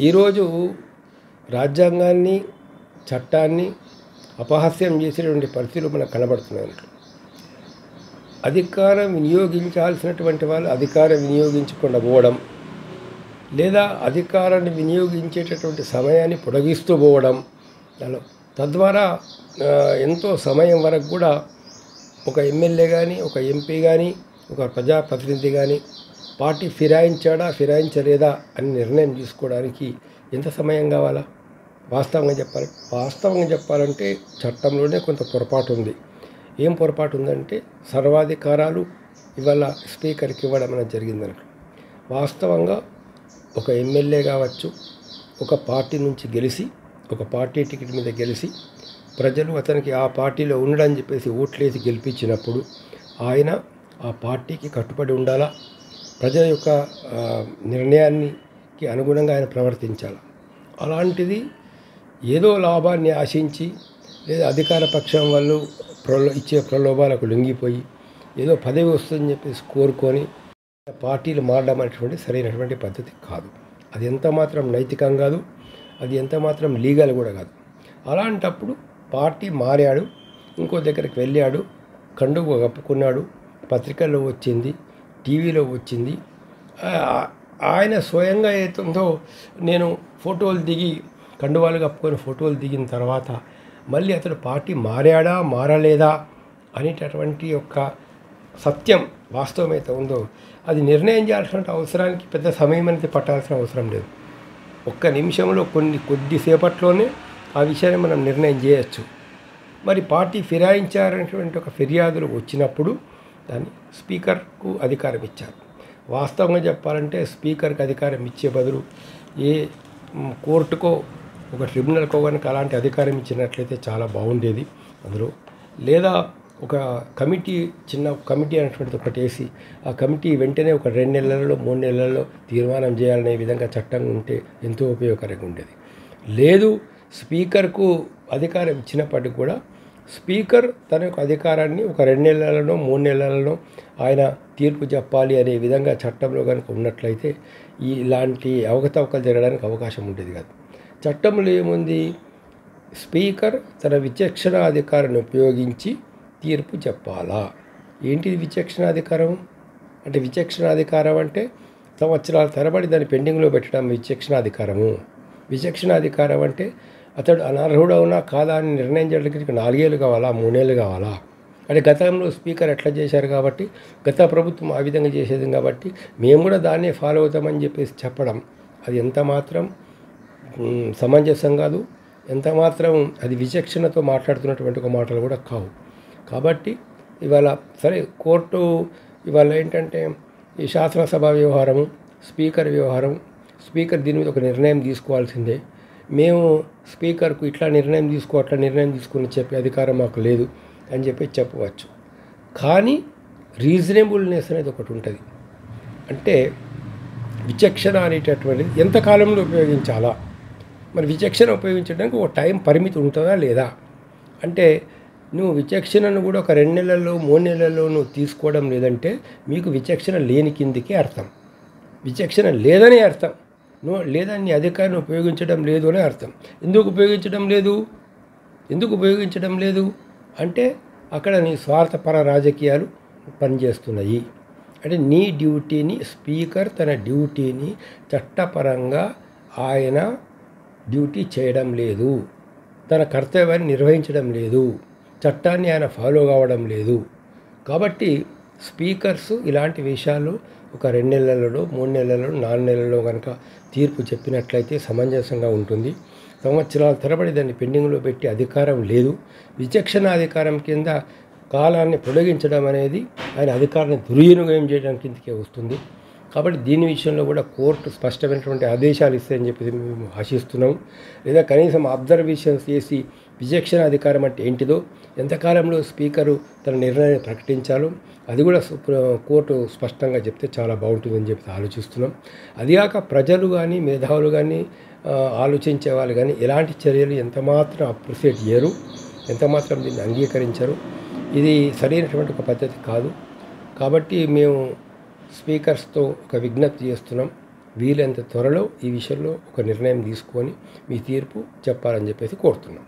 ఈరోజు రాజ్యాంగాన్ని చట్టాన్ని అపహాస్యం చేసేటువంటి పరిస్థితులు మనకు కనబడుతున్నాయి. అధికారం వినియోగించాల్సినటువంటి వాళ్ళు అధికారం వినియోగించకుండా పోవడం, లేదా అధికారాన్ని వినియోగించేటటువంటి సమయాన్ని పొడిగిస్తూ పోవడం, తద్వారా ఎంతో సమయం వరకు కూడా ఒక ఎమ్మెల్యే కానీ, ఒక ఎంపీ కానీ, ఒక ప్రజాప్రతినిధి కానీ పార్టీ ఫిరాయించలేదా అని నిర్ణయం తీసుకోవడానికి ఎంత సమయం కావాలా? వాస్తవంగా చెప్పాలంటే చట్టంలోనే కొంత పొరపాటు ఉంది. ఏం పొరపాటు ఉందంటే సర్వాధికారాలు ఇవాళ స్పీకర్కి ఇవ్వడం అనేది జరిగిందనుకో. వాస్తవంగా ఒక ఎమ్మెల్యే కావచ్చు, ఒక పార్టీ నుంచి గెలిచి, ఒక పార్టీ టికెట్ మీద గెలిచి ప్రజలు అతనికి ఆ పార్టీలో ఉండడని చెప్పేసి ఓట్లేసి గెలిపించినప్పుడు ఆయన ఆ పార్టీకి కట్టుబడి ఉండాలా, ప్రజల యొక్క నిర్ణయానికి అనుగుణంగా ఆయన ప్రవర్తించాలి. అలాంటిది ఏదో లాభాన్ని ఆశించి లేదా అధికార పక్షం వాళ్ళు ఇచ్చే ప్రలోభాలకు లొంగిపోయి ఏదో పదవి వస్తుందని చెప్పేసి కోరుకొని పార్టీలు మారడం అనేటువంటి సరైనటువంటి పద్ధతి కాదు. అది ఎంత మాత్రం నైతికం కాదు, అది ఎంత మాత్రం లీగల్ కూడా కాదు. అలాంటప్పుడు పార్టీ మారాడు, ఇంకో దగ్గరికి వెళ్ళాడు, కండువ కప్పుకున్నాడు, పత్రికల్లో వచ్చింది, టీవీలో వచ్చింది, ఆయన స్వయంగా ఏతుందో నేను ఫోటోలు దిగి కండువాలు కప్పుకొని ఫోటోలు దిగిన తర్వాత మళ్ళీ అతడు పార్టీ మారలేదా అనేటటువంటి యొక్క సత్యం వాస్తవం అయితే ఉందో అది నిర్ణయం చేయాల్సిన అవసరానికి పెద్ద సమయం అనేది పట్టాల్సిన అవసరం లేదు. ఒక్క నిమిషంలో కొద్దిసేపట్లోనే ఆ విషయాన్ని మనం నిర్ణయం చేయొచ్చు. మరి పార్టీ ఫిరాయించారనేటువంటి ఒక ఫిర్యాదులు వచ్చినప్పుడు దాన్ని స్పీకర్కు అధికారం ఇచ్చారు. వాస్తవంగా చెప్పాలంటే స్పీకర్కి అధికారం ఇచ్చే బదులు ఏ కోర్టుకో ఒక ట్రిబ్యునల్కో కనుక అలాంటి అధికారం ఇచ్చినట్లయితే చాలా బాగుండేది అందులో. లేదా ఒక చిన్న కమిటీ అనేటువంటిది ఒకటి వేసి ఆ కమిటీ వెంటనే ఒక 2 నెలల్లో 3 నెలల్లో తీర్మానం చేయాలనే విధంగా చట్టం ఉంటే ఎంతో ఉపయోగకరంగా ఉండేది. లేదు, స్పీకర్కు అధికారం ఇచ్చినప్పటికీ కూడా స్పీకర్ తన యొక్క అధికారాన్ని ఒక 2 నెలలను 3 నెలలను ఆయన తీర్పు చెప్పాలి అనే విధంగా చట్టంలో కనుక ఉన్నట్లయితే ఇలాంటి అవకతవకలు జరగడానికి అవకాశం ఉండేది కాదు. చట్టంలో ఏముంది? స్పీకర్ తన విచక్షణ అధికారాన్ని ఉపయోగించి తీర్పు చెప్పాలా. ఏంటిది విచక్షణాధికారం అంటే? విచక్షణాధికారం అంటే సంవత్సరాల తరబడి దాన్ని పెండింగ్లో పెట్టడం విచక్షణాధికారము. విచక్షణాధికారం అంటే అతడు అనర్హుడవునా కాదా అని నిర్ణయం చేయడానికి 4 ఏళ్ళు కావాలా, 3 ఏళ్ళు కావాలా? అంటే గతంలో స్పీకర్ ఎట్లా చేశారు కాబట్టి, గత ప్రభుత్వం ఆ విధంగా చేసేది కాబట్టి మేము కూడా దాన్నే ఫాలో అవుతామని చెప్పేసి చెప్పడం అది ఎంత మాత్రం సమంజసం కాదు, ఎంత మాత్రం అది విచక్షణతో మాట్లాడుతున్నటువంటి ఒక మాటలు కూడా కావు. కాబట్టి ఇవాళ సరే కోర్టు ఇవాళ ఏంటంటే ఈ శాసనసభ వ్యవహారము, స్పీకర్ వ్యవహారం, స్పీకర్ దీని మీద ఒక నిర్ణయం తీసుకోవాల్సిందే. మేము స్పీకర్కు ఇట్లా నిర్ణయం అట్లా నిర్ణయం తీసుకుని చెప్పే అధికారం మాకు లేదు అని చెప్పవచ్చు. కానీ రీజనబుల్నెస్ అనేది ఒకటి ఉంటుంది. అంటే విచక్షణ అనేటటువంటిది ఎంతకాలంలో ఉపయోగించాలా? మరి విచక్షణ ఉపయోగించడానికి ఒక టైం పరిమితి ఉంటుందా లేదా? అంటే నువ్వు విచక్షణను కూడా ఒక 2 నెలల్లో 3 నెలల్లో నువ్వు తీసుకోవడం లేదంటే మీకు విచక్షణ లేని కిందికి అర్థం. విచక్షణ లేదనే అర్థం. నువ్వు లేదా నీ అధికారాన్ని ఉపయోగించడం లేదు అనే అర్థం. ఎందుకు ఉపయోగించడం లేదు అంటే అక్కడ నీ స్వార్థపర రాజకీయాలు పనిచేస్తున్నాయి. అంటే నీ డ్యూటీని స్పీకర్ తన డ్యూటీని చట్టపరంగా ఆయన డ్యూటీ చేయడం లేదు, తన కర్తవ్యాన్ని నిర్వహించడం లేదు, చట్టాన్ని ఆయన ఫాలో కావడం లేదు. కాబట్టి స్పీకర్స్ ఇలాంటి విషయాలు ఒక 2 నెలలలో 3 నెలలలో 4 నెలల్లో కనుక తీర్పు చెప్పినట్లయితే సమంజసంగా ఉంటుంది. సంవత్సరాల తరబడి దాన్ని పెండింగ్లో పెట్టి అధికారం లేదు. విచక్షణ అధికారం కింద కాలాన్ని పొడిగించడం అనేది ఆయన అధికారాన్ని దుర్వినియోగం చేయడం కిందకే వస్తుంది. కాబట్టి దీని విషయంలో కూడా కోర్టు స్పష్టమైనటువంటి ఆదేశాలు ఇస్తాయని చెప్పి మేము ఆశిస్తున్నాం. లేదా కనీసం అబ్జర్వేషన్స్ చేసి విచక్షణ అధికారం అంటే ఏంటిదో, ఎంతకాలంలో స్పీకరు తన నిర్ణయాన్ని ప్రకటించాలో అది కూడా కోర్టు స్పష్టంగా చెప్తే చాలా బాగుంటుందని చెప్పి ఆలోచిస్తున్నాం. అదిగాక ప్రజలు కానీ మేధావులు కానీ ఆలోచించే వాళ్ళు కానీ ఎలాంటి చర్యలు ఎంతమాత్రం అప్రిషియేట్ చేయరు, ఎంతమాత్రం దీన్ని అంగీకరించరు. ఇది సరైనటువంటి ఒక పద్ధతి కాదు. కాబట్టి మేము స్పీకర్స్తో ఒక విజ్ఞప్తి చేస్తున్నాం. వీలైనంత త్వరలో ఈ విషయంలో ఒక నిర్ణయం తీసుకొని మీ తీర్పు చెప్పాలని చెప్పేసి కోరుతున్నాం.